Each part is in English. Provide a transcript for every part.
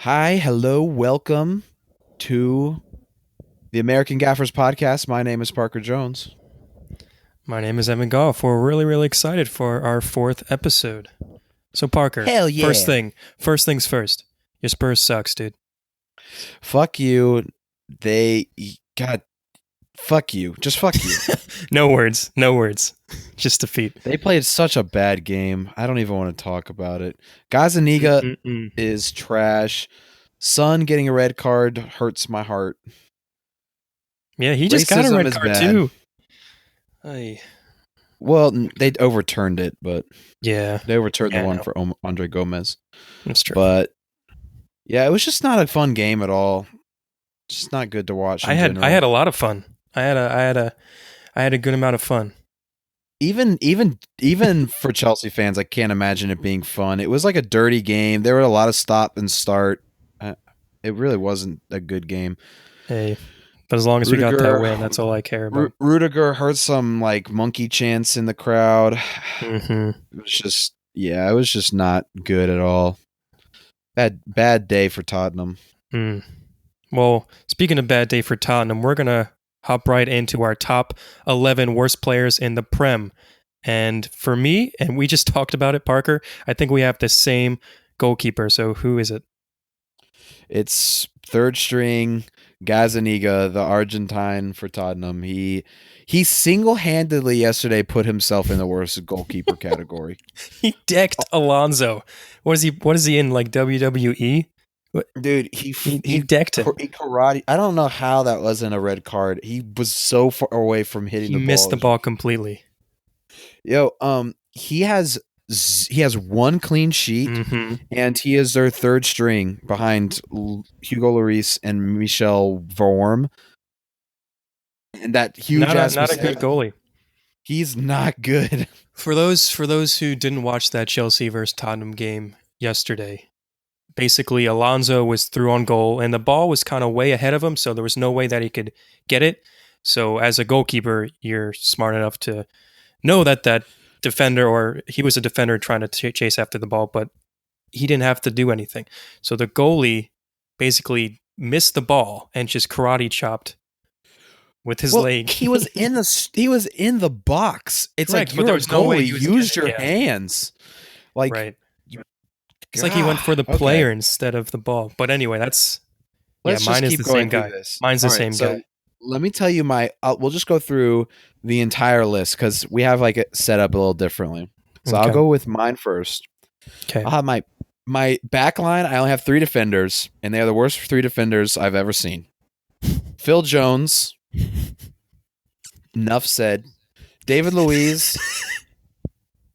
Hi, hello, welcome to the American Gaffers Podcast. My name is Parker Jones. My name is Evan Goff. We're really excited for our fourth episode. So Parker, Hell yeah. First things first. Your Spurs sucks, dude. Fuck you. God, fuck you. Just fuck you. No words. Just defeat. They played such a bad game. I don't even want to talk about it. Gazaniga Mm-mm. is trash. Son getting a red card hurts my heart. Yeah, he just got a Racism red is card bad. too. Ay. Well, they overturned it, but Yeah, they overturned the one no. for Andre Gomez. That's true. But yeah, it was just not a fun game at all. Just not good to watch I in had general. I had a lot of fun. I had a good amount of fun. Even for Chelsea fans, I can't imagine it being fun. It was like a dirty game. There were a lot of stop and start. It really wasn't a good game. Hey, but as long as we got that win, that's all I care about. Rudiger heard some like monkey chants in the crowd. Mm-hmm. It was just not good at all. Bad day for Tottenham. Mm. Well, speaking of bad day for Tottenham, we're going to hop right into our top 11 worst players in the Prem. And for me, and we just talked about it, Parker, I think we have the same goalkeeper. So who is it? It's third string Gazaniga, the Argentine for Tottenham. He single-handedly yesterday put himself in the worst goalkeeper category. He decked Alonso. What is he in, like WWE? Dude, he decked him. He karate. I don't know how that wasn't a red card. He was so far away from hitting the ball. He missed the ball completely. Yo, he has one clean sheet, and he is their third string behind Hugo Lloris and Michel Vorm. And that huge not a good goalie. He's not good. For those who didn't watch that Chelsea versus Tottenham game yesterday, basically Alonso was through on goal and the ball was kind of way ahead of him, so there was no way that he could get it. So as a goalkeeper, you're smart enough to know that defender, or he was a defender trying to chase after the ball, but he didn't have to do anything. So the goalie basically missed the ball and just karate chopped with his leg. He was in the box. It's Correct, like but you're there a was no way he goalie. was Use getting your it. hands. Like right. It's like he went for the player instead of the ball. But anyway, mine is the same guy. Mine's the same guy. Let me tell you we'll just go through the entire list because we have like it set up a little differently. So I'll go with mine first. Okay. I'll have my back line. I only have 3 defenders, and they are the worst 3 defenders I've ever seen. Phil Jones. Enough said. David Luiz.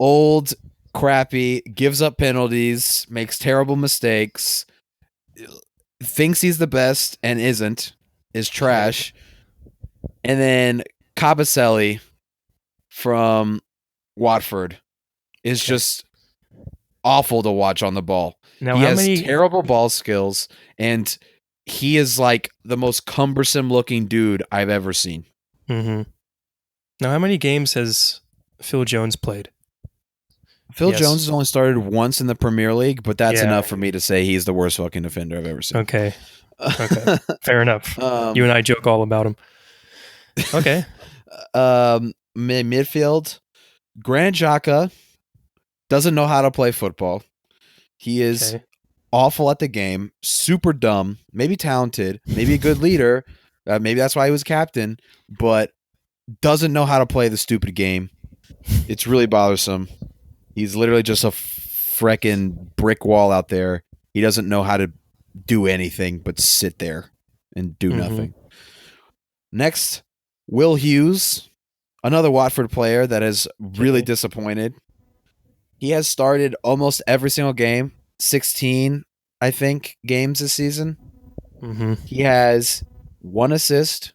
Old, crappy, gives up penalties, makes terrible mistakes, thinks he's the best and isn't, is trash. And then Cabaselli from Watford is just awful to watch on the ball. Now, he has terrible ball skills, and he is like the most cumbersome looking dude I've ever seen. Mm-hmm. Now, how many games has Phil Jones played? Phil Jones has only started once in the Premier League, but that's enough for me to say he's the worst fucking defender I've ever seen. Okay. Fair enough. You and I joke all about him. Okay. Midfield, Granit Xhaka doesn't know how to play football. He is awful at the game, super dumb, maybe talented, maybe a good leader. Maybe that's why he was captain, but doesn't know how to play the stupid game. It's really bothersome. He's literally just a freaking brick wall out there. He doesn't know how to do anything but sit there and do nothing. Next, Will Hughes, another Watford player that has really disappointed. He has started almost every single game, 16, I think, games this season. Mm-hmm. He has 1 assist,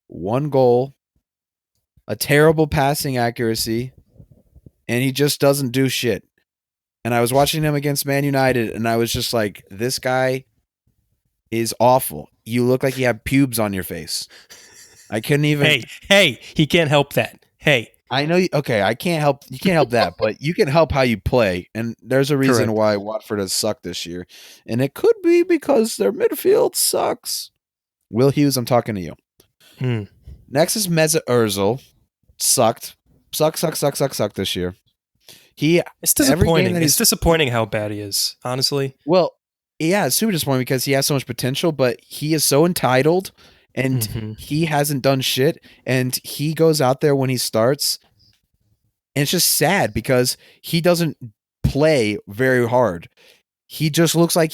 1 goal, a terrible passing accuracy, and he just doesn't do shit. And I was watching him against Man United, and I was just like, this guy is awful. You look like you have pubes on your face. I couldn't even... Hey, he can't help that. Hey, I know. Okay, I can't help. You can't help that, but you can help how you play. And there's a reason Correct. why Watford has sucked this year, and it could be because their midfield sucks. Will Hughes, I'm talking to you. Hmm. Next is Mesut Ozil. Sucked. Suck this year. He It's every game disappointing. that It's he's disappointing how bad he is, honestly. well, yeah, it's super disappointing because he has so much potential, but he is so entitled and Hmm. he hasn't done shit. And he goes out there when he starts, and it's just sad because he doesn't play very hard. He just looks like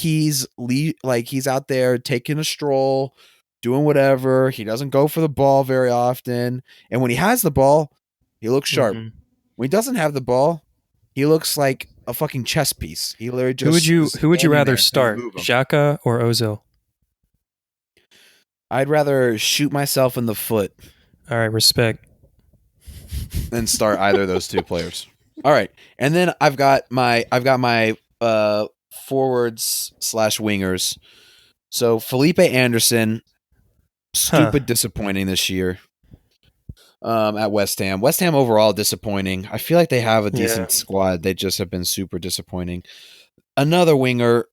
like he's out there taking a stroll, doing whatever. He doesn't go for the ball very often. And when he has the ball, he looks sharp. Hmm. When he doesn't have the ball, he looks like a fucking chess piece. He literally just is Who would you standing rather there and can't start, move him. Xhaka or Ozil? I'd rather shoot myself in the foot All right, respect. than start either of those two players. All right. And then I've got my forwards slash wingers. So Felipe Anderson, Huh. stupid disappointing this year. At West Ham. West Ham overall disappointing. I feel like they have a Yeah. decent squad. They just have been super disappointing. Another winger,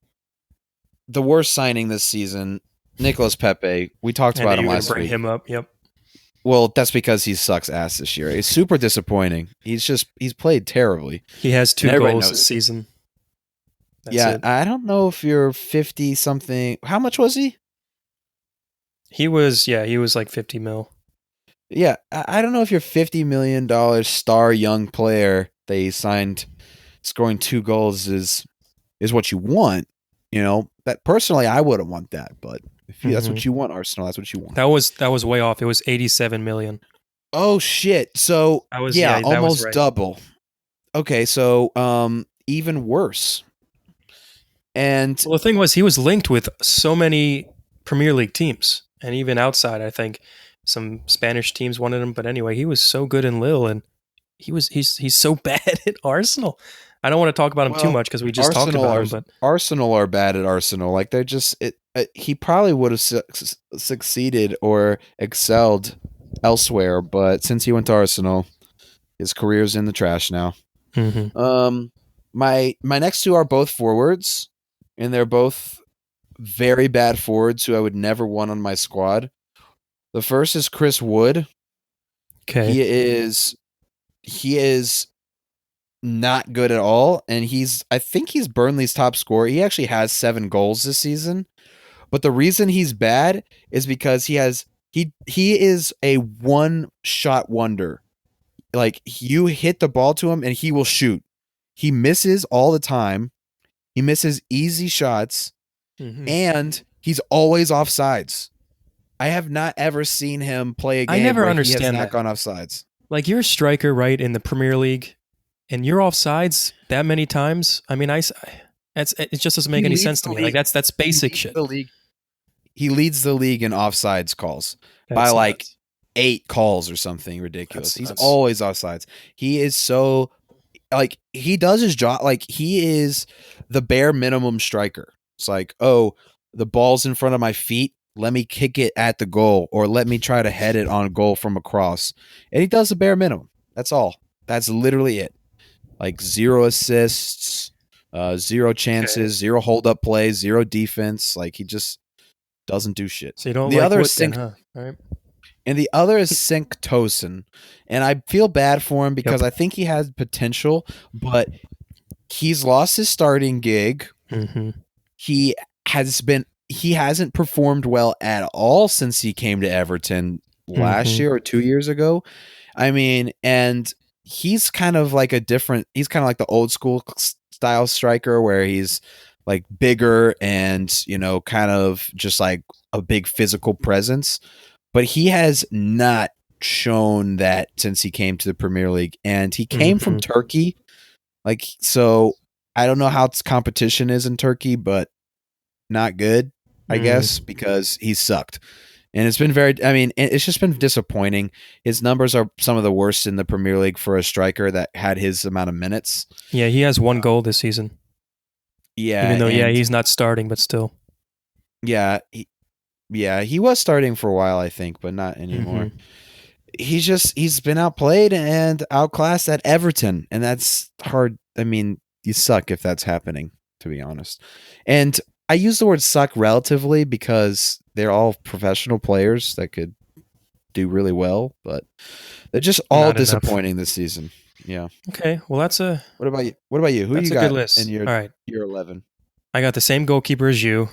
the worst signing this season, Nicolas Pepe. We talked I knew about you him were going to last bring week. him up. Yep. Well, that's because he sucks ass this year. He's super disappointing. He's played terribly. He has And 2 everybody goals knows this it. season. That's Yeah, it. I don't know if you're 50 something. How much was he? He was like 50 mil. Yeah, I don't know if your $50 million star young player that he signed scoring 2 goals is what you want. You know, that personally I wouldn't want that, but if you, that's Hmm. what you want, Arsenal, that's what you want. That was way off. It was 87 million. Oh shit. So yeah, That was almost right. double. Okay, so even worse. And Well, the thing was, he was linked with so many Premier League teams, and even outside, I think some Spanish teams wanted him. But anyway, he was so good in Lille, and he's so bad at Arsenal. I don't want to talk about him too well, much because we just talked about him. But Arsenal are bad at Arsenal. Like they're just he probably would have succeeded or excelled elsewhere, but since he went to Arsenal, his career's in the trash now. hmm Um, my next two are both forwards, and they're both very bad forwards who I would never want on my squad. The first is Chris Wood. okay, He is not good at all, and I think he's Burnley's top scorer. He actually has 7 goals this season, but the reason he's bad is because he is a one shot wonder. Like you hit the ball to him and he will shoot. He misses all the time. He misses easy shots, hmm and he's always offsides. I have not ever seen him play a I game never where he has understand not that. gone offsides. Like you're a striker, right, in the Premier League, and you're offsides that many times. I mean, it just doesn't He make any leads sense the to me. Like league. that's He basic leads shit. the league. He leads the league in offsides calls by That's like nuts. 8 calls or something ridiculous. That's He's nuts. always offsides. He is so like he does his job. Like he is the bare minimum striker. It's like, oh, the ball's in front of my feet. Let me kick it at the goal, or let me try to head it on goal from across. And he does the bare minimum. That's all. That's literally it. Like 0 assists, 0 chances, Okay. 0 hold up plays, 0 defense. Like he just doesn't do shit. So you don't The like other is Wood then, Sink, huh? All right. and the other is Sink Tosin, and I feel bad for him because Yep. I think he has potential, but he's lost his starting gig. hmm He he hasn't performed well at all since he came to Everton last hmm year or 2 years ago. I mean, and he's kind of like the old school style striker where he's like bigger and, kind of just like a big physical presence. But he has not shown that since he came to the Premier League, and he came from hmm Turkey. Like, so I don't know how its competition is in Turkey, but not good, I guess, Mm. because he sucked. And it's been I mean, it's just been disappointing. His numbers are some of the worst in the Premier League for a striker that had his amount of minutes. Yeah, he has 1 goal this season. Even Yeah, though, yeah, and he's not starting, but still. yeah, he was starting for a while, I think, but not hmm anymore. he's been outplayed and outclassed at Everton, and that's hard. I mean, you suck if that's happening, to be honest. And I use the word suck relatively because they're all professional players that could do really well, but they're just all Not enough. disappointing this season. Yeah. Okay, well What about you? What about you? Who that's you a good got in list. your All right, year 11? I got the same goalkeeper as you,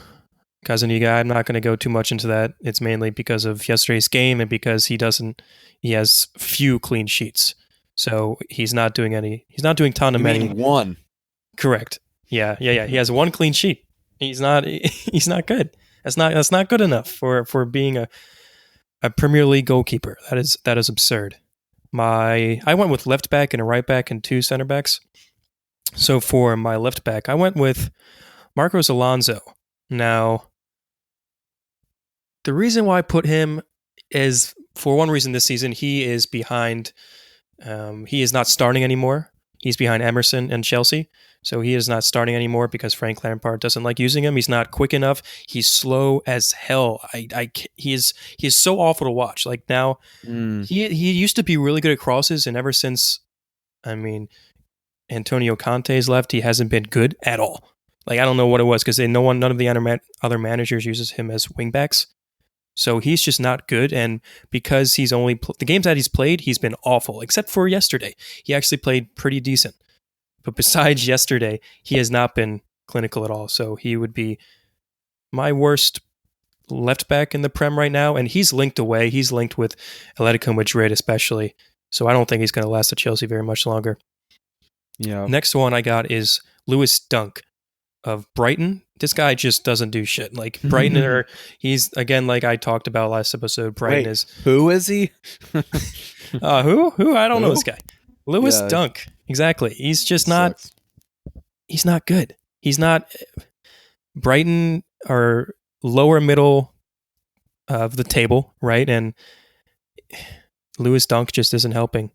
Cousin Iga. I'm not going to go too much into that. It's mainly because of yesterday's game and because he has few clean sheets. So he's not doing ton of You many. mean one? Correct. Yeah. He has one clean sheet. He's not he's not good. That's not good enough for being a Premier League goalkeeper. That is absurd. I went with left back and a right back and two center backs. So for my left back, I went with Marcos Alonso. Now, the reason why I put him is for one reason this season he is behind. He is not starting anymore. He's behind Emerson and Chelsea. So he is not starting anymore because Frank Lampard doesn't like using him. He's not quick enough. He's slow as hell. He is so awful to watch. Like now, Mm. he used to be really good at crosses, and ever since, I mean, Antonio Conte's left, he hasn't been good at all. Like I don't know what it was because none of the other managers uses him as wingbacks. So he's just not good, and because he's only the games that he's played, he's been awful. Except for yesterday, he actually played pretty decent. But besides yesterday, he has not been clinical at all. So he would be my worst left back in the Prem right now, and he's linked away. He's linked with Atletico Madrid, especially. So I don't think he's going to last at Chelsea very much longer. Yeah. Next one I got is Lewis Dunk of Brighton. This guy just doesn't do shit. Like Brighton, he's again like I talked about last episode. Brighton Wait, is who is he? who? I don't know Who? this guy. Lewis Yeah, Dunk. Exactly. He's he just not. sucks. He's not good. He's not. Brighton are lower middle of the table, right? And Lewis Dunk just isn't helping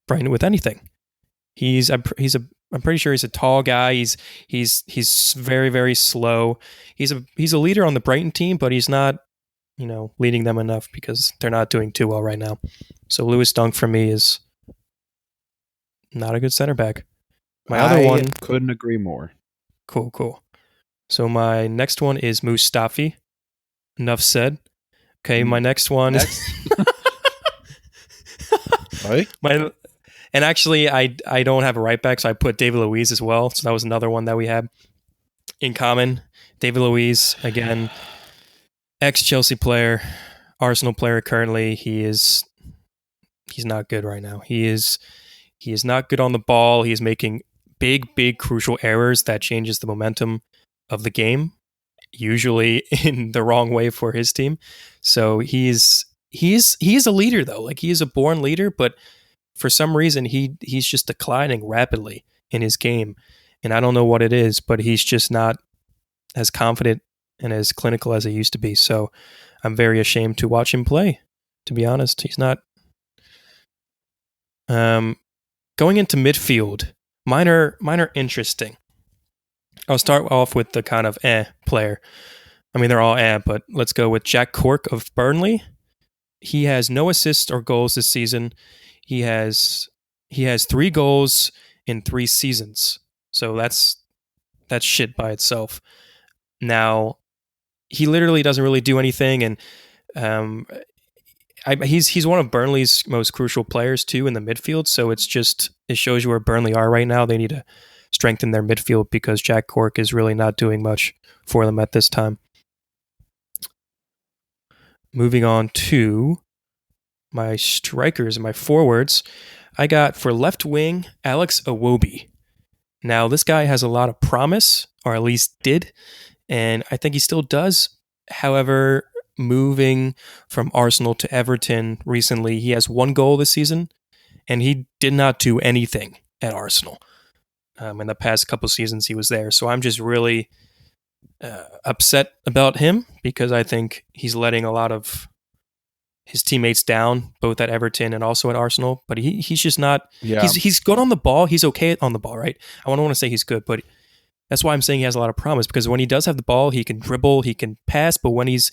Brighton with anything. I'm pretty sure he's a tall guy. He's very very slow. He's a leader on the Brighton team, but he's not leading them enough because they're not doing too well right now. So Lewis Dunk for me is not a good center back. My other one couldn't agree more. Cool. So my next one is Mustafi. Enough said. Okay, my next one. Right? And actually, I don't have a right back, so I put David Luiz as well. So that was another one that we had in common. David Luiz, again, ex-Chelsea player, Arsenal player currently. He's not good right now. He is not good on the ball. He is making big crucial errors that changes the momentum of the game, usually in the wrong way for his team. So he is a leader though. Like he is a born leader, but for some reason he's just declining rapidly in his game. And I don't know what it is, but he's just not as confident and as clinical as he used to be. So I'm very ashamed to watch him play, to be honest. He's not going into midfield. Mine are interesting. I'll start off with the kind of player. I mean, they're all but let's go with Jack Cork of Burnley. He has no assists or goals this season. He has 3 goals in 3 seasons. So that's shit by itself. Now, he literally doesn't really do anything, and he's one of Burnley's most crucial players too in the midfield. So it shows you where Burnley are right now. They need to strengthen their midfield because Jack Cork is really not doing much for them at this time. Moving on to my strikers and my forwards, I got for left wing Alex Iwobi. Now this guy has a lot of promise, or at least did, and I think he still does. However, moving from Arsenal to Everton recently, he has 1 goal this season, and he did not do anything at Arsenal. In the past couple seasons he was there. So I'm just really upset about him because I think he's letting a lot of his teammates down, both at Everton and also at Arsenal. But he's just not. Yeah. He's good on the ball. He's okay on the ball, right? I don't want to say he's good, but that's why I'm saying he has a lot of promise because when he does have the ball, he can dribble, he can pass. But when he's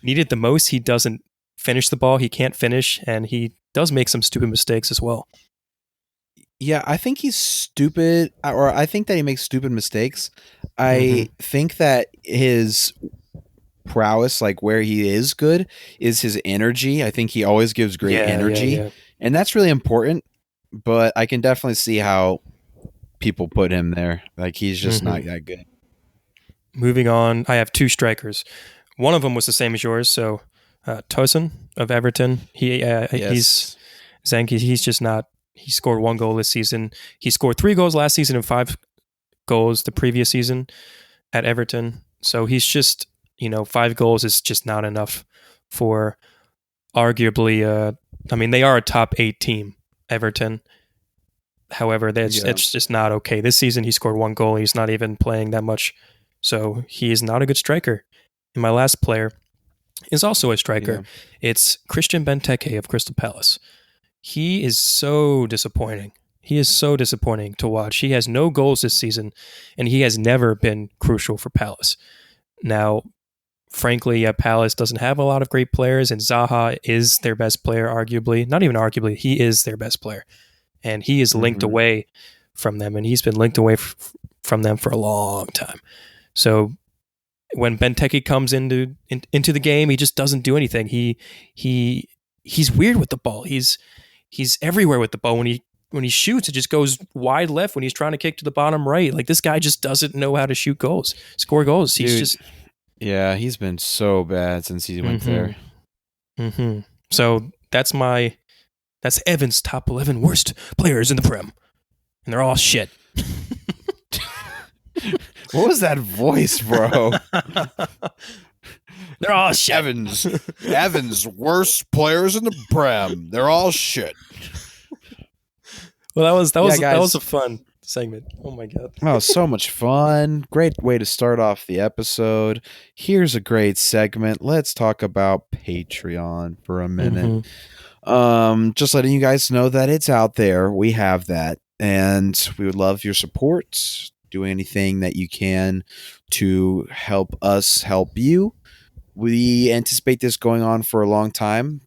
needed the most, he doesn't finish the ball. He can't finish, and he does make some stupid mistakes as well. Yeah, I think he's stupid, or I think that he makes stupid mistakes. I think that his prowess, like where he is good, is his energy. I think he always gives great energy, and that's really important. But I can definitely see how people put him there. Like he's just not that good. Moving on, I have two strikers. One of them was the same as yours. So Tosin of Everton, he's Zanky. He's just not. He scored 1 goal this season. He scored 3 goals last season and 5 goals the previous season at Everton. So he's just, 5 goals is just not enough for arguably. They are a top 8 team, Everton. However, it's just not okay. This season he scored 1 goal. He's not even playing that much. So he is not a good striker. And my last player is also a striker. Yeah. It's Christian Benteke of Crystal Palace. He is so disappointing. He is so disappointing to watch. He has no goals this season, and he has never been crucial for Palace. Now, frankly, Palace doesn't have a lot of great players, and Zaha is their best player, arguably. Not even arguably, he is their best player. And he is linked away from them, and he's been linked away from them for a long time. So when Benteke comes into the game, he just doesn't do anything. He's weird with the ball. He's everywhere with the ball. When he shoots, it just goes wide left. When he's trying to kick to the bottom right, like this guy just doesn't know how to shoot goals, score goals. He's he's been so bad since he went there. So that's Evan's top 11 worst players in the Prem, and they're all shit. What was that voice, bro? They're all shit. Evan's worst players in the Prem. They're all shit. Well, that was a fun segment. Oh my god. Oh, so much fun. Great way to start off the episode. Here's a great segment. Let's talk about Patreon for a minute. Just letting you guys know that it's out there. We have that, and we would love your support. Do anything that you can to help us help you. We anticipate this going on for a long time,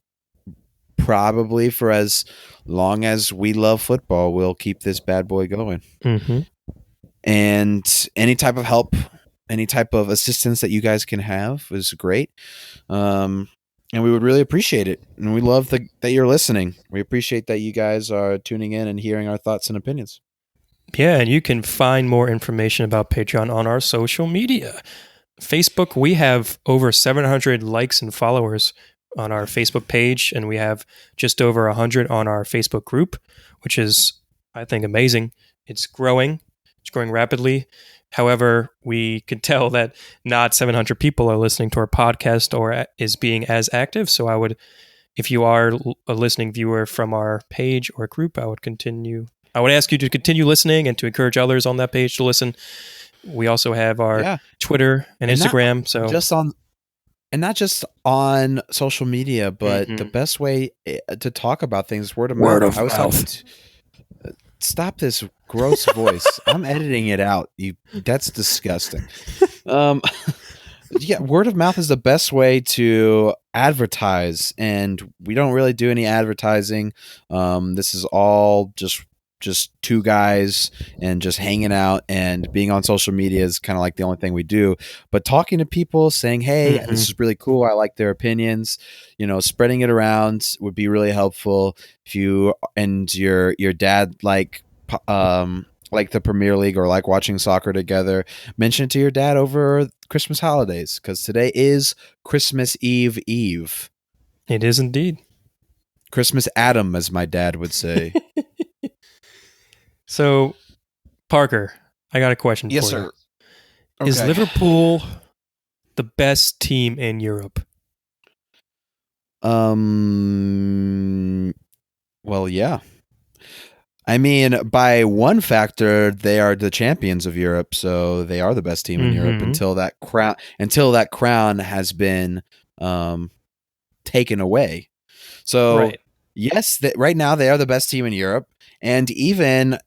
probably for as long as we love football. We'll keep this bad boy going. And any type of help, any type of assistance that you guys can have is great. And we would really appreciate it. And we love that you're listening. We appreciate that you guys are tuning in and hearing our thoughts and opinions. Yeah, and you can find more information about Patreon on our social media. Facebook, we have over 700 likes and followers on our Facebook page, and we have just over 100 on our Facebook group, which is, I think, amazing. It's growing rapidly. However, we can tell that not 700 people are listening to our podcast or is being as active. So if you are a listening viewer from our page or group, I would ask you to continue listening and to encourage others on that page to listen. We also have our Twitter and Instagram. Not just on social media, but the best way to talk about things is word of mouth. Stop this gross voice. I'm editing it out. That's disgusting. Word of mouth is the best way to advertise, and we don't really do any advertising. This is all just two guys and just hanging out, and being on social media is kind of like the only thing we do. But talking to people, saying, hey, this is really cool, I like their opinions, spreading it around would be really helpful. If you and your dad like the Premier League or like watching soccer together, mention it to your dad over Christmas holidays, because today is Christmas Eve. It is indeed. Christmas Adam, as my dad would say. So, Parker, I got a question for you. Yes, sir. Okay. Is Liverpool the best team in Europe? Well, yeah. I mean, by one factor, they are the champions of Europe, so they are the best team in Europe until that crown has been taken away. So, yes, right now they are the best team in Europe. And even,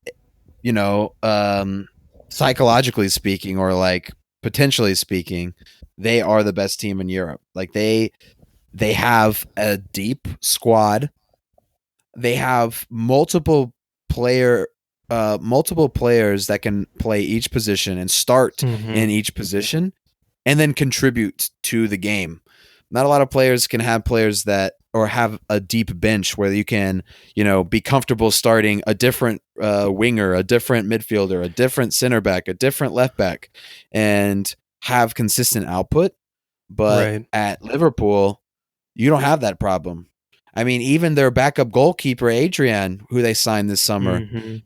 psychologically speaking, or like potentially speaking, they are the best team in Europe. Like they They have a deep squad. They have multiple players that can play each position and start Mm-hmm. in each position and then contribute to the game. Not a lot of players can have players that or have a deep bench where you can, be comfortable starting a different winger, a different midfielder, a different center back, a different left back, and have consistent output. But Right. at Liverpool, you don't have that problem. I mean, even their backup goalkeeper Adrian, who they signed this summer, Mm-hmm.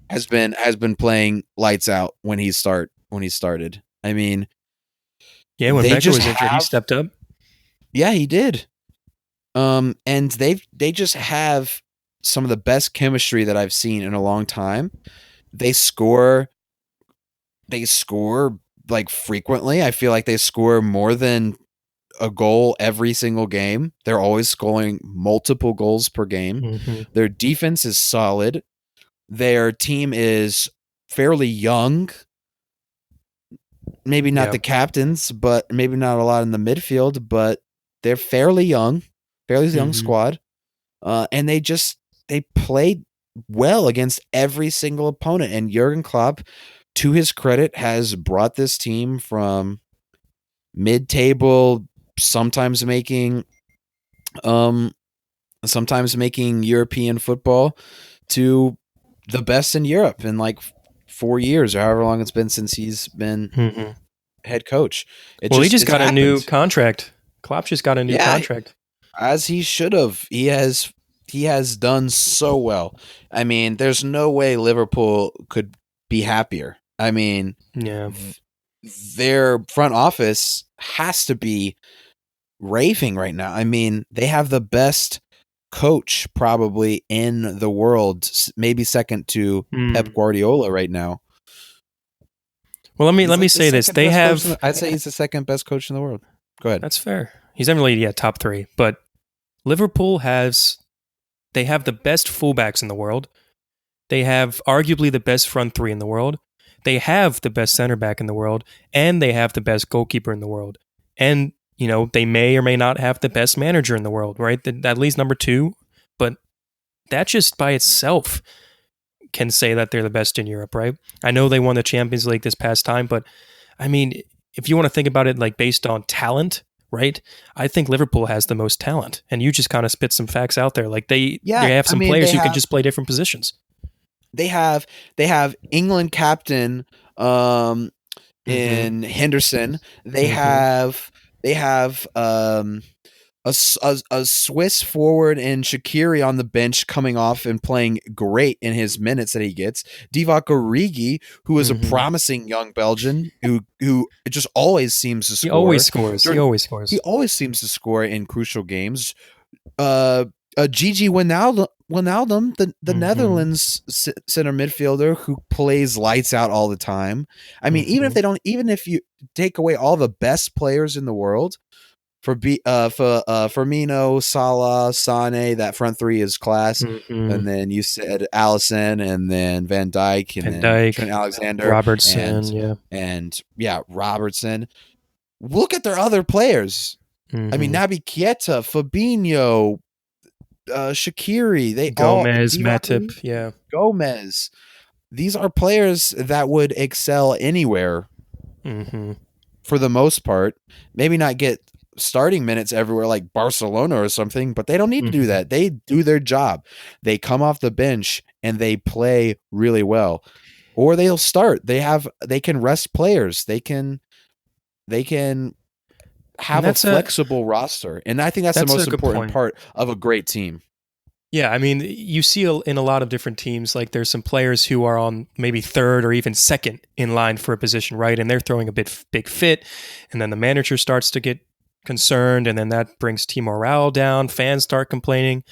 has been playing lights out when he started. I mean, Yeah, when they Becker just was injured, he have stepped up. yeah, he did. And they just have some of the best chemistry that I've seen in a long time. They score they score like frequently. I feel like they score more than a goal every single game. They're always scoring multiple goals per game. Mm-hmm. Their defense is solid. Their team is fairly young. Maybe not Yeah. the captains, but maybe not a lot in the midfield, but they're fairly young Mm-hmm. squad. And they played well against every single opponent. And Jurgen Klopp, to his credit, has brought this team from mid-table, sometimes making um sometimes making European football to the best in Europe in like 4 years or however long it's been since he's been Mm-hmm. head coach. Well, he just It's got a new happened. contract. Klopp just got a new Yeah, contract. as he should have. He has done so well. I mean, there's no way Liverpool could be happier. I mean, Yeah. th- their front office has to be raving right now. I mean, they have the best coach probably in the world, maybe second to Pep Mm. Guardiola right now. Well, let He's me like the say this. second They best coach. have I'd say he's the second best coach in the world. Go ahead. That's fair. He's never really top three, but Liverpool they have the best fullbacks in the world. They have arguably the best front three in the world. They have the best center back in the world, and they have the best goalkeeper in the world. And they may or may not have the best manager in the world, right? At least number two, but that just by itself can say that they're the best in Europe, right? I know they won the Champions League this past time, but I mean, if you want to think about it like based on talent, right? I think Liverpool has the most talent. And you just kind of spit some facts out there. Like they Yeah, have I some mean players who can just play different positions. they have England captain Mm-hmm. in Henderson. They Mm-hmm. have they have a Swiss forward in Shaqiri on the bench coming off and playing great in his minutes that he gets. Divock Origi, who is a Mm-hmm. promising young Belgian who just always seems to He always score. scores. He During, always he scores. always seems to score in crucial games. Gigi Wijnaldum, the Mm-hmm. Netherlands center midfielder who plays lights out all the time. I mean, Mm-hmm. even if you take away all the best players in the world, for Firmino, Salah, Sane, that front three is class. Mm-hmm. And then you said Allison, and then Van Dijk, and Van then Trent Dyke, Alexander, Robertson, yeah. and yeah, Robertson. Look at their other players. I mean, Mm-hmm. Naby Keita, Fabinho, Shaqiri, they all Gomez, Divock Matip, yeah. Gomez. These are players that would excel anywhere Mm-hmm. for the most part. Maybe not get starting minutes everywhere like Barcelona or something, but they don't need to do Mm-hmm. that. They do their job. They come off the bench and they play really well. Or they'll start. They can rest players. They can And have a flexible roster. And I think that's the that's a most good important point. part of a great team. Yeah, I mean, you see in a lot of different teams, like there's some players who are on maybe third or even second in line for a position, right? And they're throwing a big fit, and then the manager starts to get concerned, and then that brings team morale down. Fans start complaining.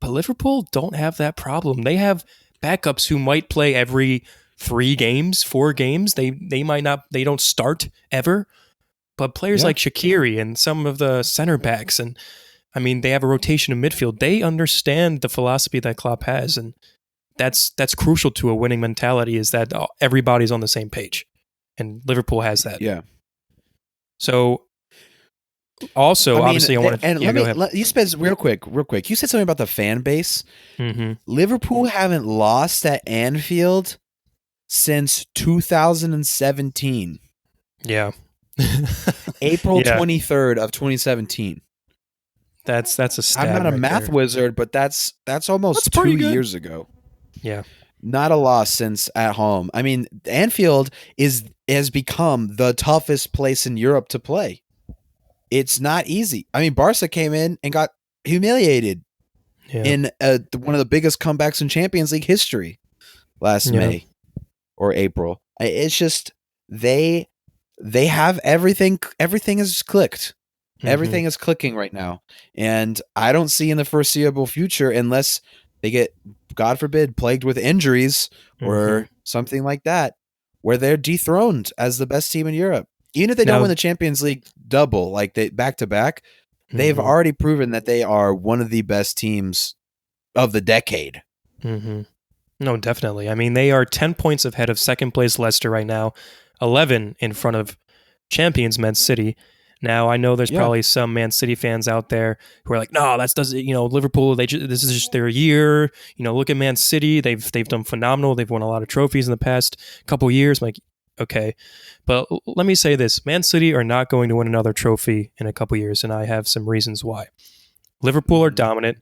But Liverpool don't have that problem. They have backups who might play every 3 games, 4 games. They might not. They don't start ever. But players Yeah. like Shaqiri and some of the center backs, and I mean, they have a rotation in midfield. They understand the philosophy that Klopp has, and that's crucial to a winning mentality. Is that everybody's on the same page, and Liverpool has that. Yeah. So Also, I mean, obviously, I wanted. and Yeah, go ahead. you said real quick. You said something about the fan base. Mm-hmm. Liverpool haven't lost at Anfield since 2017, Yeah. April Yeah, 23rd of 2017. that's a I'm stat not a right math there. wizard, but that's That's almost pretty 2 good. years ago. Yeah. Not a loss since at home. I mean, Anfield has become the toughest place in Europe to play. It's not easy. I mean, Barca came in and got humiliated Yeah. in one of the biggest comebacks in Champions League history last Yeah. May or April. It's just they they have everything. Everything is clicked. Mm-hmm. Everything is clicking right now, and I don't see in the foreseeable future, unless they get, God forbid, plagued with injuries Mm-hmm. or something like that, where they're dethroned as the best team in Europe. Even if they don't Now. win the Champions League double, like they back to back, they've Mm-hmm. already proven that they are one of the best teams of the decade. Mm-hmm. No, definitely. I mean, they are 10 points ahead of second place Leicester right now, 11 in front of champions Man City. Now, I know there's Yeah. probably some Man City fans out there who are like, "No, that's doesn't. Liverpool. This is just their year. Look at Man City. They've done phenomenal. They've won a lot of trophies in the past couple years." I'm like, okay, but let me say this: Man City are not going to win another trophy in a couple years, and I have some reasons why. Liverpool are dominant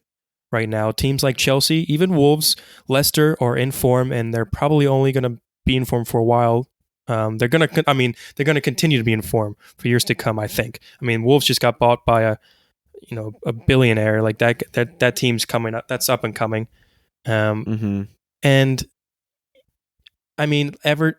right now. Teams like Chelsea, even Wolves, Leicester are in form, and they're probably only going to be in form for a while. They're going to continue to be in form for years to come. I think. I mean, Wolves just got bought by a billionaire. Like that team's coming up. That's up and coming. Mm-hmm. And I mean,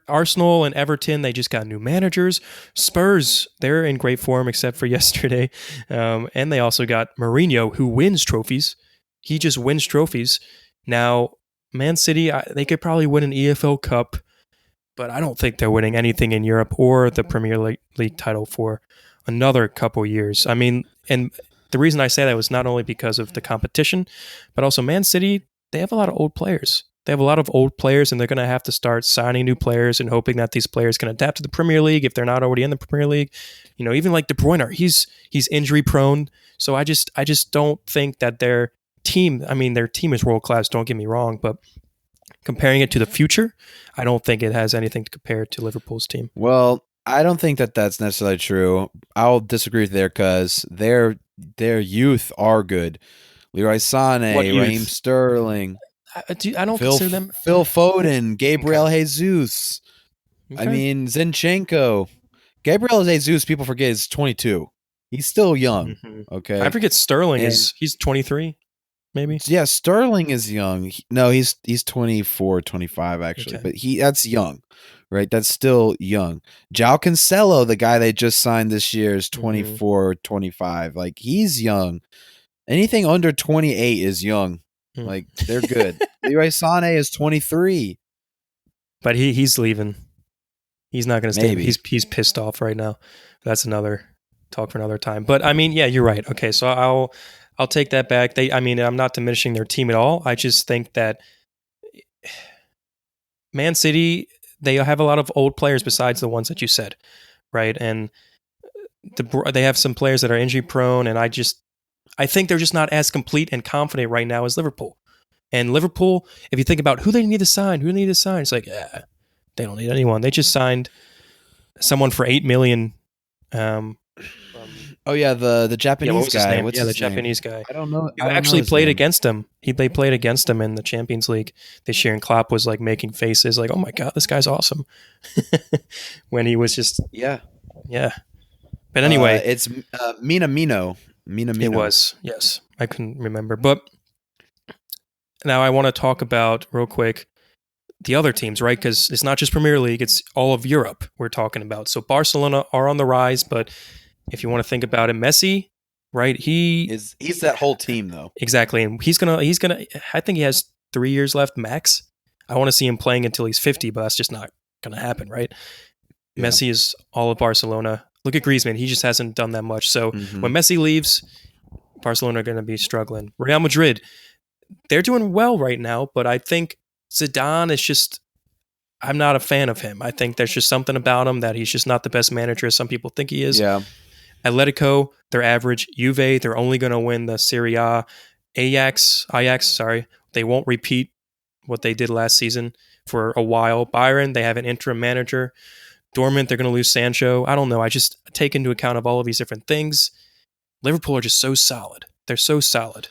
Arsenal and Everton, they just got new managers. Spurs, they're in great form except for yesterday. And they also got Mourinho, who wins trophies. He just wins trophies. Now, Man City, they could probably win an EFL Cup, but I don't think they're winning anything in Europe or the Premier League title for another couple years. I mean, and the reason I say that was not only because of the competition, but also Man City, they have a lot of old players. They have a lot of old players, and they're going to have to start signing new players and hoping that these players can adapt to the Premier League if they're not already in the Premier League. Even like De Bruyne, he's injury prone. So I just don't think that their team. I mean, their team is world class. Don't get me wrong, but comparing it to the future, I don't think it has anything to compare to Liverpool's team. Well, I don't think that that's necessarily true. I'll disagree with there because their youth are good. Leroy What Sané, Raheem youth? Sterling, I don't consider them. Phil Foden, Gabriel Okay. Jesus. I Okay. mean, Zinchenko. Gabriel Jesus, people forget, is 22. He's still young. Mm-hmm. I Okay. forget Sterling And he's 23, maybe. yeah, Sterling is young. No, he's 24, 25 actually, Okay. but that's young, right? That's still young. João Cancelo, the guy they just signed this year, is Mm-hmm. 24, 25. Like, he's young. Anything under 28 is young. Mm. Like, they're good. Leroy Sané is 23. But he's leaving. He's not going to stay. Maybe. He's pissed off right now. That's another talk for another time. But I mean, yeah, you're right. Okay, so I'll take that back. I'm not diminishing their team at all. I just think that Man City, they have a lot of old players besides the ones that you said, right? And they have some players that are injury prone, and I think they're just not as complete and confident right now as Liverpool. And Liverpool, if you think about who they need to sign, it's like they don't need anyone. They just signed someone for 8 million. From Oh yeah, the yeah, what Japanese was his guy. name? What's Yeah, the his name? Japanese guy. I don't know. Who I don't know actually his played name. against him. They played against him in the Champions League this year, and Klopp was like making faces like, "Oh my god, this guy's awesome," when he was just Yeah. yeah. But anyway, It's Minamino. it Minamino. was yes. I couldn't remember, but now I want to talk about real quick the other teams, right? Because it's not just Premier League; it's all of Europe we're talking about. So Barcelona are on the rise, but if you want to think about it, Messi, right? He's that whole team though. Exactly, and he's gonna. I think he has 3 years left max. I want to see him playing until he's 50, but that's just not gonna happen, right? Yeah. Messi is all of Barcelona. Look at Griezmann; he just hasn't done that much. So Mm-hmm. when Messi leaves, Barcelona are going to be struggling. Real Madrid, they're doing well right now, but I think Zidane is just. I'm not a fan of him. I think there's just something about him that he's just not the best manager as some people think he is. Yeah. Atletico, they're average. Juve, they're only going to win the Serie A. Ajax, sorry, they won't repeat what they did last season for a while. Bayern, they have an interim manager. Dortmund, they're going to lose Sancho. I don't know. I just take into account of all of these different things. Liverpool are just so solid. They're so solid.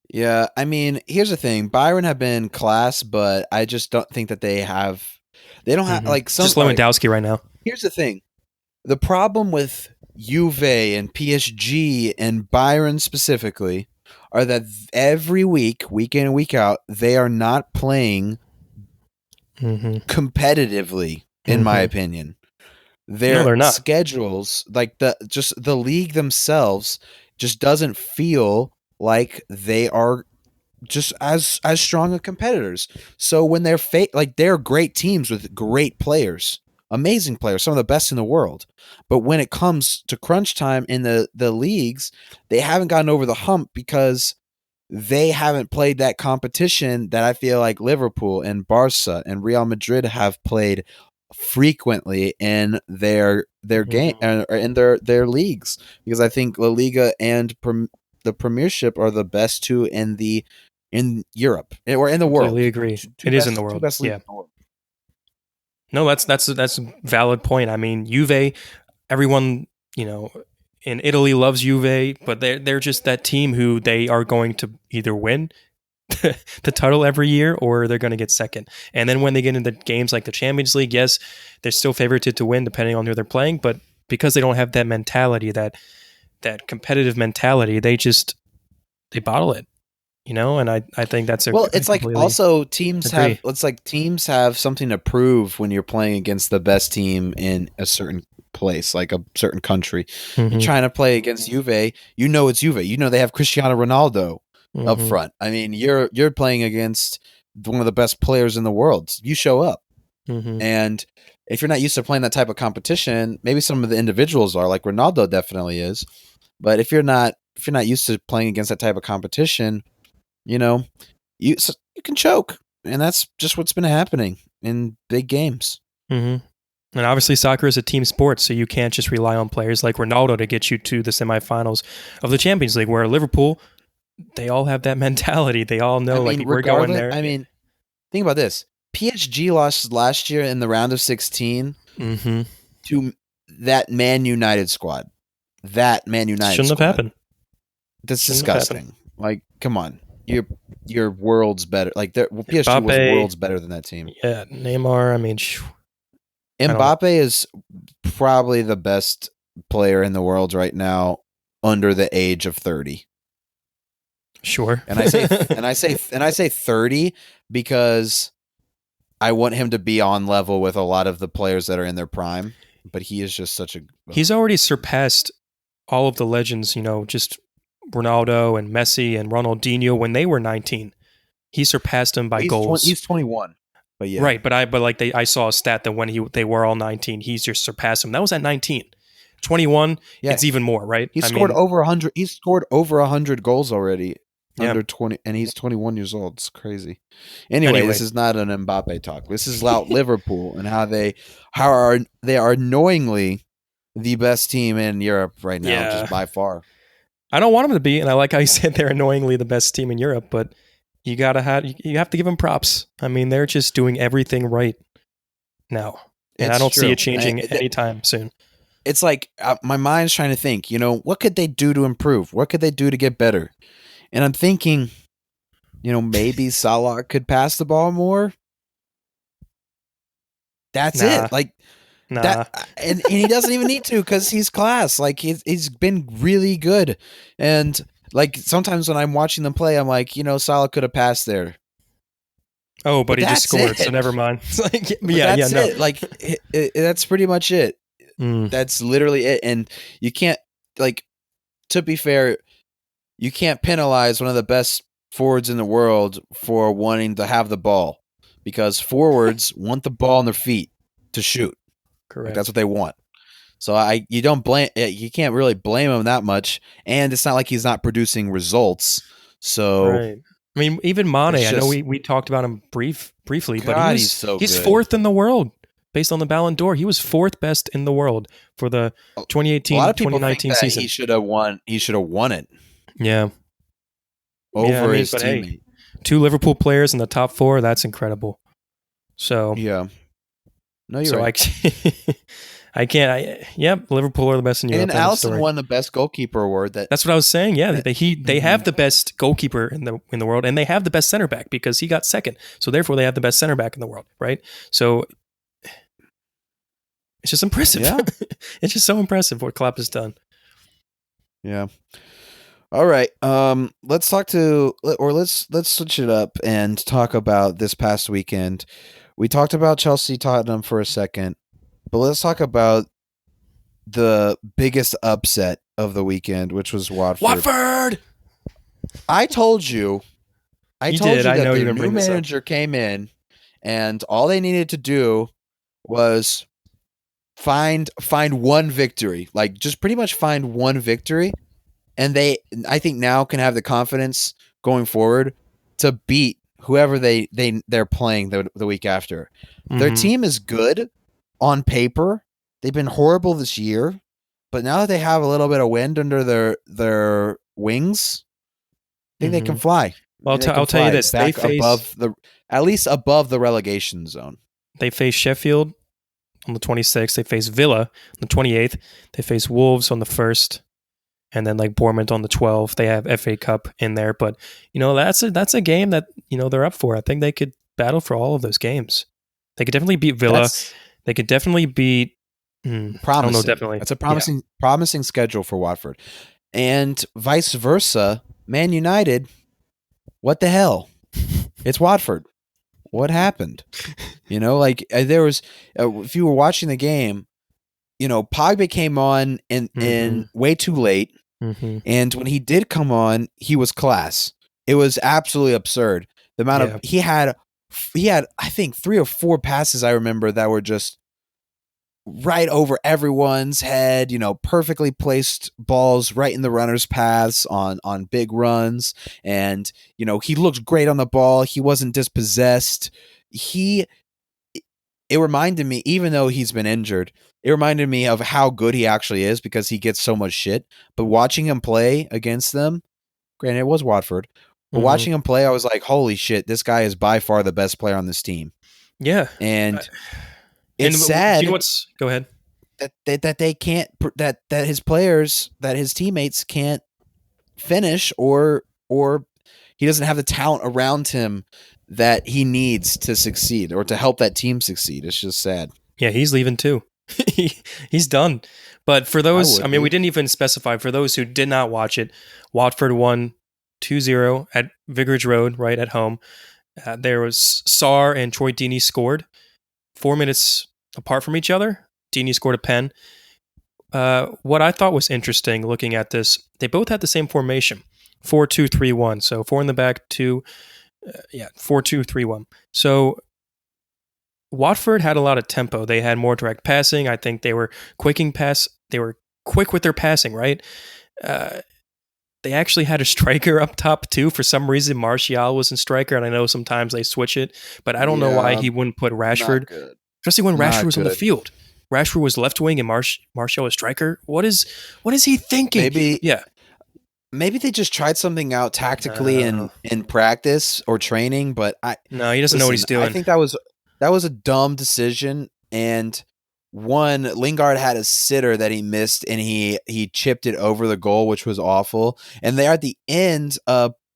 Yeah, I mean, here's the thing. Byron have been class, but I just don't think that they don't have like some. Just Lewandowski right now. Here's the thing. The problem with Juve and PSG and Byron specifically are that every week in and week out, they are not playing competitively, in my opinion. Their schedules, like the league themselves, just doesn't feel like they are just as strong of competitors. So when they're they're great teams with great players, amazing players, some of the best in the world. But when it comes to crunch time in the leagues, they haven't gotten over the hump because they haven't played that competition that I feel like Liverpool and Barca and Real Madrid have played frequently in their game or in their leagues, because I think La Liga and the Premiership are the best two in Europe or in the world. Completely agree. It is in the world. Yeah. No, that's a valid point. I mean, Juve, everyone, in Italy loves Juve, but they're just that team who they are going to either win the title every year or they're going to get second. And then when they get into games like the Champions League, yes, they're still favorited to win depending on who they're playing, but because they don't have that mentality, that competitive mentality, they bottle it. And I think that's it's like also teams have teams have something to prove when you're playing against the best team in a certain place, like a certain country. You're trying to play against Juve, it's Juve. They have Cristiano Ronaldo up front. I mean, you're playing against one of the best players in the world. You show up, and if you're not used to playing that type of competition, maybe some of the individuals are, like Ronaldo definitely is, but if you're not used to playing against that type of competition, you can choke, and that's just what's been happening in big games. And obviously, soccer is a team sport, so you can't just rely on players like Ronaldo to get you to the semifinals of the Champions League, where Liverpool, they all have that mentality. They all know, we're going there. I mean, think about this. PSG lost last year in the round of 16 to that Man United squad. Shouldn't have happened. That's disgusting. Like, come on. Your world's better. Like, PSG Mbappe, was worlds better than that team. Yeah, Neymar, I mean... Mbappe is probably the best player in the world right now under the age of 30. Sure. And I say 30 because I want him to be on level with a lot of the players that are in their prime, but he is just such a He's already surpassed all of the legends, just Ronaldo and Messi and Ronaldinho when they were 19. He surpassed them by goals. He's 21. But yeah. Right, but I saw a stat that when they were all 19, he's just surpassed him. That was at 19. 21, it's even more, right? He scored over 100. He's scored over 100 goals already under 20, and he's 21 years old. It's crazy. Anyway, this is not an Mbappe talk. This is about Liverpool and how they are knowingly the best team in Europe right now, just by far. I don't want them to be, and I like how you said they're annoyingly the best team in Europe, but you have to give them props. I mean, they're just doing everything right now, and I don't see it changing anytime soon. It's like my mind's trying to think. What could they do to improve? What could they do to get better? And I'm thinking, maybe Salah could pass the ball more. That's it. Like, that, and he doesn't even need to because he's class. Like he's been really good, and like sometimes when I'm watching them play, I'm like, Salah could have passed there. Oh, but he just scored, so never mind. It. Like that's pretty much it. That's literally it, and you can't to be fair, you can't penalize one of the best forwards in the world for wanting to have the ball, because forwards want the ball on their feet to shoot. Correct. That's what they want. So you can't really blame him that much, and it's not like he's not producing results. So right. I mean, even Mane, I know we talked about him briefly, but he's so he's good. fourth in the world. based on the Ballon d'Or. He was 4th best in the world for the A lot of people think 2018-2019 that season. he should have won. He should have won it Yeah. over his but hey, teammate. 2 Liverpool players in the top 4, that's incredible. So, Yeah. No, you're right. Liverpool are the best in Europe. And Alisson won the best goalkeeper award. That's what I was saying. Yeah, they have the best goalkeeper in the world, and they have the best center back because he got second. So therefore, they have the best center back in the world, right? So it's just impressive. Yeah. It's just so impressive what Klopp has done. Yeah. All right. Let's switch it up and talk about this past weekend. We talked about Chelsea Tottenham for a second, but let's talk about the biggest upset of the weekend, which was Watford. Watford! I told you that the new manager came in and all they needed to do was find one victory. Like just pretty much find one victory. And I think now can have the confidence going forward to beat whoever they're playing the week after. Mm-hmm. Their team is good on paper. They've been horrible this year, but now that they have a little bit of wind under their wings, I think they can fly. Well, I'll tell you this: they face at least above the relegation zone. They face Sheffield on the 26th. They face Villa on the 28th. They face Wolves on the 1st. And then like Bournemouth on the 12th, they have FA Cup in there. But, that's a game that, they're up for. I think they could battle for all of those games. They could definitely beat Villa. They could definitely beat... promising. I don't know, definitely. That's a promising schedule for Watford. And vice versa, Man United, what the hell? It's Watford. What happened? There was... if you were watching the game, Pogba came on in way too late. Mm-hmm. And when he did come on, he was class. It was absolutely absurd. The amount of he had I think 3 or 4 passes I remember that were just right over everyone's head, perfectly placed balls right in the runners' paths on big runs. And, he looked great on the ball. He wasn't dispossessed. It reminded me, even though he's been injured, it reminded me of how good he actually is because he gets so much shit. But watching him play against them, granted it was Watford, but watching him play, I was like, holy shit, this guy is by far the best player on this team. Yeah. And it's sad. Go ahead. That they can't, that his players, that his teammates can't finish or he doesn't have the talent around him that he needs to succeed or to help that team succeed. It's just sad. Yeah, he's leaving too. He's done. But for those, we didn't even specify. For those who did not watch it, Watford won 2-0 at Vicarage Road, right at home. There was Sarr and Troy Deeney scored 4 minutes apart from each other. Deeney scored a pen. What I thought was interesting looking at this, they both had the same formation, 4-2-3-1. So 4 in the back, 2... 4-2-3-1. So Watford had a lot of tempo. They had more direct passing. I think they were They were quick with their passing, right? They actually had a striker up top too. For some reason, Martial was in striker, and I know sometimes they switch it, but I don't know why he wouldn't put Rashford, especially when Rashford was on the field. Rashford was left wing and Martial was striker. What is he thinking? Maybe they just tried something out tactically in practice or training, but he doesn't know what he's doing. I think that was a dumb decision. And one, Lingard had a sitter that he missed, and he chipped it over the goal, which was awful. And there at the end,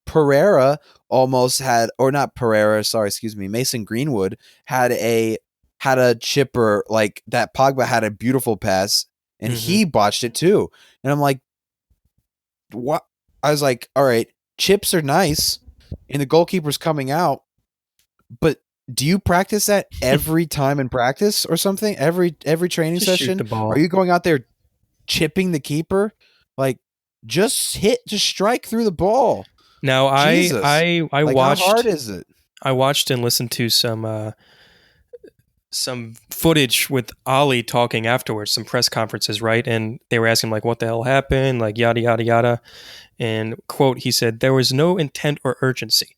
Pereira almost had, or not Pereira, sorry, excuse me, Mason Greenwood had a chipper like that. Pogba had a beautiful pass, and he botched it too. And I'm like, what? I was like, all right, chips are nice and the goalkeeper's coming out, but do you practice that every time in practice or something? Every training session? Are you going out there chipping the keeper? Like, just strike through the ball. Now, I watched. How hard is it? I watched and listened to some footage with Ali talking afterwards, some press conferences, right? And they were asking, like, what the hell happened? Like, yada, yada, yada. And, quote, he said, there was no intent or urgency.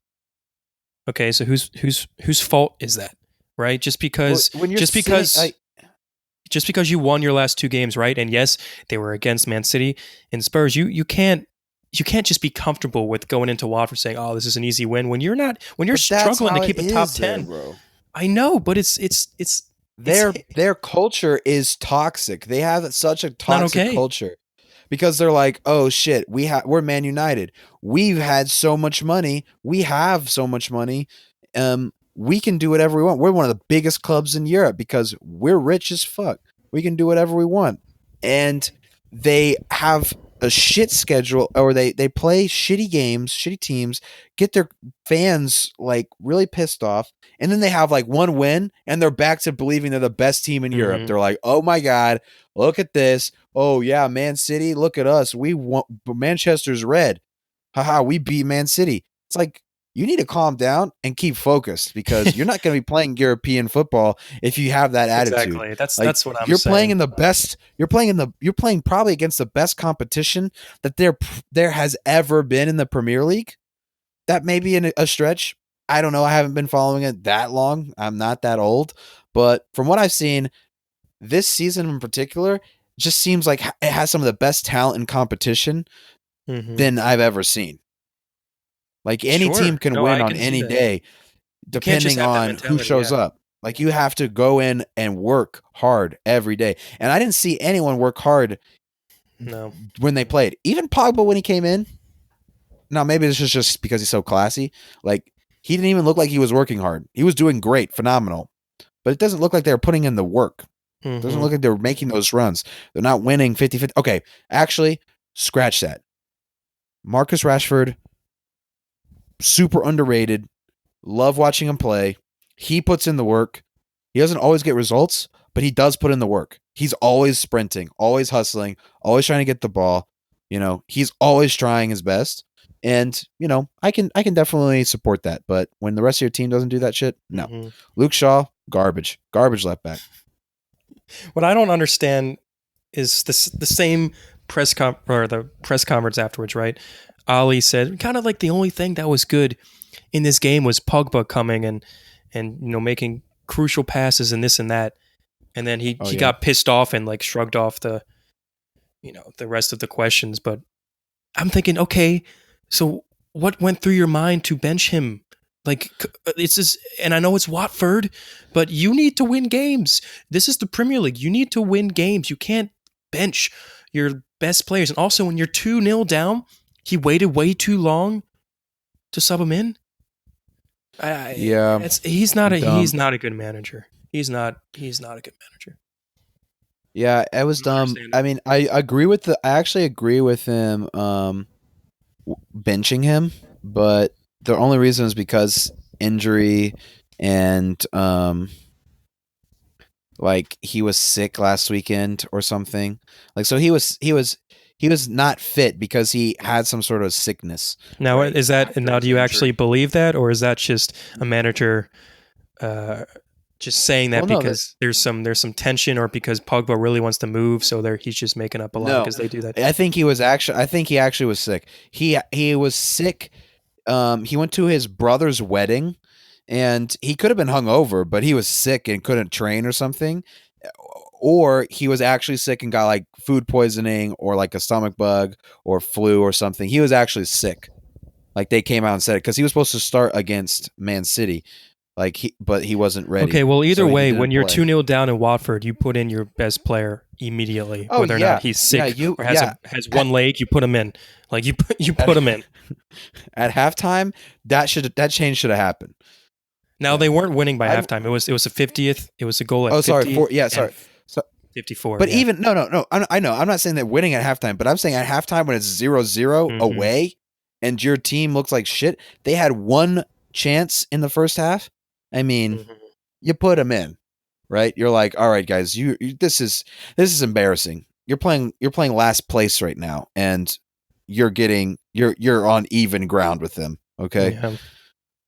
Okay, so whose fault is that? right? Well, when you're Just sitting, because just because you won your last two games, right? And yes, they were against Man City and Spurs. You can't just be comfortable with going into Watford saying, "Oh, this is an easy win." When you're not, when you're but that's struggling to how it keep a top is there, 10. bro. I know, but it's Their culture is toxic. They have such a not toxic okay. culture because they're like, oh shit, we're Man United. We've had so much money. We have so much money. We can do whatever we want. We're one of the biggest clubs in Europe because we're rich as fuck. We can do whatever we want. And they have a shit schedule, or they play shitty games, shitty teams, get their fans like really pissed off, and then they have like one win and they're back to believing they're the best team in Europe. Mm-hmm. They're like, "Oh my god, look at this. Oh yeah, Man City, look at us. We want Manchester's red. Haha, we beat Man City." It's like you need to calm down and keep focused because you're not going to be playing European football if you have that attitude. Exactly. Like That's what I'm you're playing saying. in the best. You're playing probably against the best competition that there has ever been in the Premier League. That may be a stretch. I don't know. I haven't been following it that long. I'm not that old, but from what I've seen, this season in particular just seems like it has some of the best talent and competition Mm-hmm. than I've ever seen. Like any team Sure. can No, win I on can see any that. day, You can't just depending have that on who mentality. shows Yeah. up. Like you have to go in and work hard every day. And I didn't see anyone work hard No. when they played. Even Pogba when he came in. Now maybe this is just because he's so classy. Like he didn't even look like he was working hard. He was doing great, phenomenal. But it doesn't look like they were putting in the work. It doesn't Mm-hmm. look like they were making those runs. They're not winning 50-50. Okay, actually, scratch that. Marcus Rashford, super underrated. Love watching him play. He puts in the work. He doesn't always get results, but he does put in the work. He's always sprinting, always hustling, always trying to get the ball. He's always trying his best. And, I can definitely support that. But when the rest of your team doesn't do that shit, no. Mm-hmm. Luke Shaw, garbage. Garbage left back. What I don't understand is this the same or the press conference afterwards, right? Ali said kind of like the only thing that was good in this game was Pogba coming and making crucial passes and this and that, and then Oh he yeah. got pissed off and like shrugged off the rest of the questions. But I'm thinking, okay, so what went through your mind to bench him? Like it's just, and I know it's Watford, but you need to win games. This is the Premier League. You need to win games. You can't bench your best players. And also, when you're 2-0 down, he waited way too long to sub him in. Yeah. He's Dumb. not a good manager. He's not a good manager. Yeah, it I was don't dumb. understand I it. mean, I actually agree with him benching him, but the only reason is because injury and like he was sick last weekend or something. Like so he was not fit because he had some sort of sickness, Now, right? is that After now? Do his you actually injury. believe that, or is that just a manager uh, just saying that Well, no, because there's some tension, or because Pogba really wants to move, so he's just making up a lie no. because they do that. I think he actually was sick. He was sick. He went to his brother's wedding and he could have been hungover, but he was sick and couldn't train or something. Or he was actually sick and got like food poisoning or like a stomach bug or flu or something. He was actually sick. Like they came out and said it because he was supposed to start against Man City, but he wasn't Okay, ready, well, either so he way, didn't when you're play. 2-0 down in Watford, you put in your best player immediately, Oh whether or not yeah, he's yeah, sick or has at, one leg, you put him in. Like you at, put him in. at halftime that change should have happened. Now Yeah, they weren't winning by I'd. halftime. It was a 50th. It was a goal at Oh, sorry. 50 Sorry. and So, 54. but Yeah. even no. I know. I'm not saying that winning at halftime, but I'm saying at halftime when it's 0-0 Hmm. away and your team looks like shit. They had one chance in the first half. I mean, Hmm. you put them in, right? You're like, all right, guys, this is embarrassing. You're playing last place right now, and you're on even ground with them. Okay, Yeah.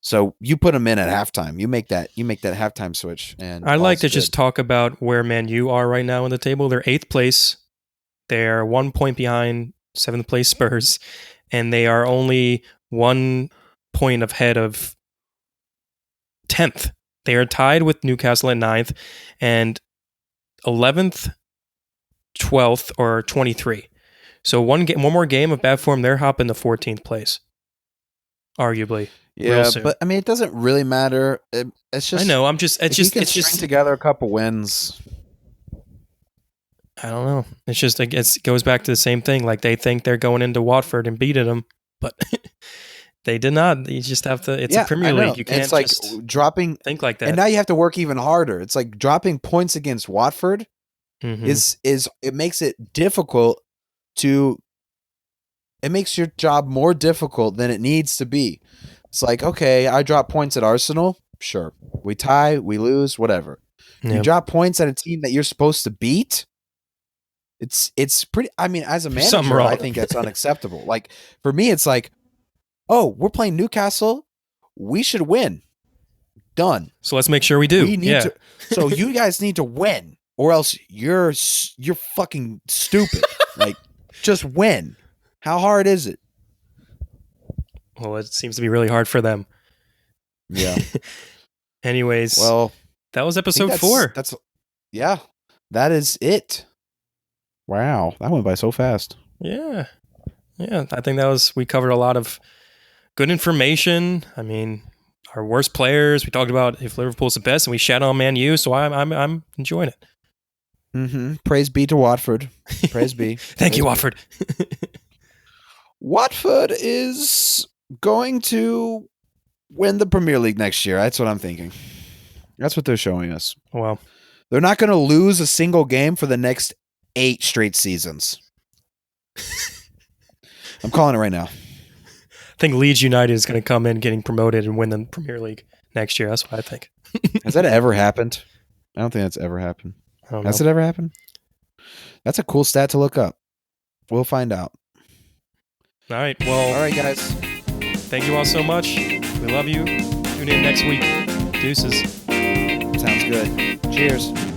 so you put them in at halftime. You make that halftime switch, and I'd like all's to just good. talk about where Man U are right now in the table. They're eighth place. They're 1 point behind seventh place Spurs, and they are only 1 point ahead of 10th. They are tied with Newcastle at 9th and 11th, 12th, or 23. So one more game of bad form, they're hopping to 14th place, arguably. Yeah, but I mean, it doesn't really matter. It's just I know. It's just together a couple wins. I don't know. It's just it goes back to the same thing. Like they think they're going into Watford and beating them, but they did not. You just have to. It's a Premier League. You can't. It's like dropping. Think like that. And now you have to work even harder. It's like dropping points against Watford is it makes it difficult to. It makes your job more difficult than it needs to be. It's like, okay, I drop points at Arsenal. Sure. We tie, we lose, whatever. Yep. You drop points at a team that you're supposed to beat. It's pretty. I mean, as a manager, I think that's unacceptable. Like for me, it's like, oh, we're playing Newcastle. We should win. Done. So let's make sure we do. We need to. So you guys need to win, or else you're fucking stupid. Like, just win. How hard is it? Well, it seems to be really hard for them. Yeah. Anyways, well, that was episode 4. That is it. Wow, that went by so fast. Yeah. I think we covered a lot of good information. I mean, our worst players. We talked about if Liverpool's the best, and we shat on Man U. So I'm enjoying it. Mm-hmm. Praise be to Watford. Praise be. Thank you, Watford. Watford is going to win the Premier League next year. That's what I'm thinking. That's what they're showing us. Well, they're not going to lose a single game for the next 8 straight seasons. I'm calling it right now. I think Leeds United is going to come in getting promoted and win the Premier League next year. That's what I think. Has that ever happened? I don't think that's ever happened. Has it ever happened? That's a cool stat to look up. We'll find out. All right. Well, all right, guys. Thank you all so much. We love you. Tune in next week. Deuces. Sounds good. Cheers.